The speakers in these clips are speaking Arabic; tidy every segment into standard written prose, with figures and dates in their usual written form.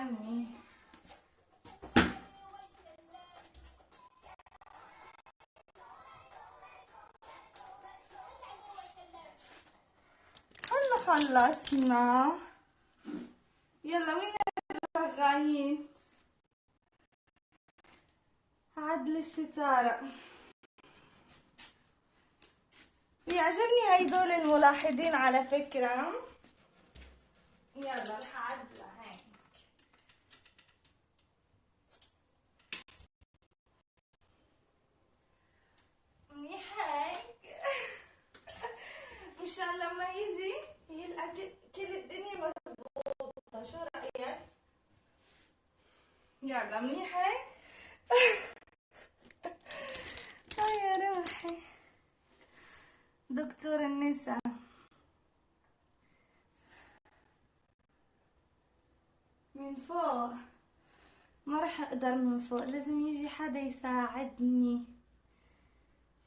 يمي. خلصنا. يلا وين الرغايين؟ عدل الستارة. بيعجبني هيدول الملاحظين على فكرة. يلا رح اعدلها هيك. منيح هيك. مشان لما يجي يلقى كل الدنيا مظبوطة. شو رأيك؟ يلا منيح هيك. يا روحي دكتور النساء. من فوق ما رح اقدر من فوق، لازم يجي حدا يساعدني.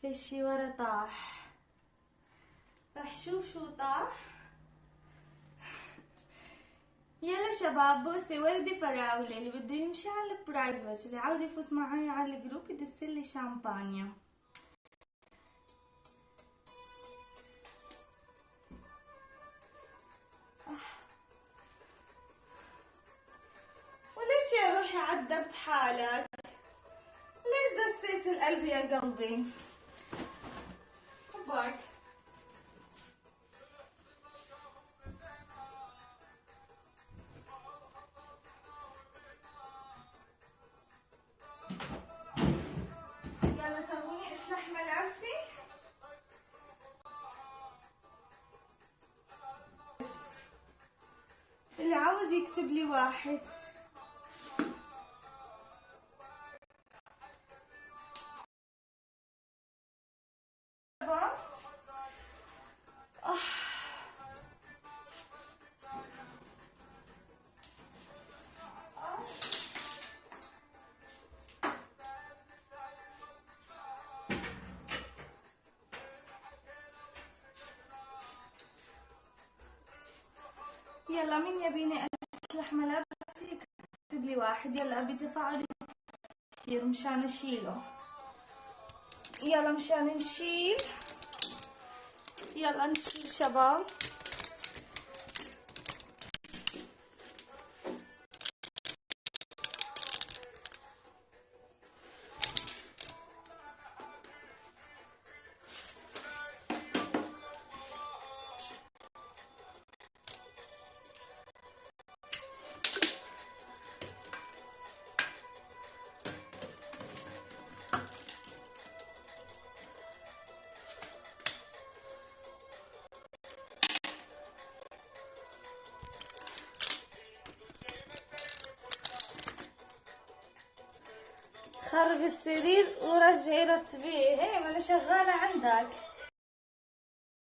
في شي ورا طاح، رح شوف شو طاح. يلا شباب بوسي وردة فراولة. اللي بده يمشي على البرايفت، اللي عاوز يفوت معي على الجروب يدسلي شامبانيا. وليش يا روحي عذبت حالك؟ ليش دسيت القلب يا قلبي؟ كبرك. يلا تبوني اشلح ملابسي. اللي عاوز يكتب لي واحد. يلا مين يبيني اشلح ملابسي يكتب لي واحد. يلا ابي تفاعل كثير مشان اشيله. يلا مشان نشيل. يلا نشيل شباب. خربي السرير ورجعي رتبيه. هي ما انا شغالة عندك.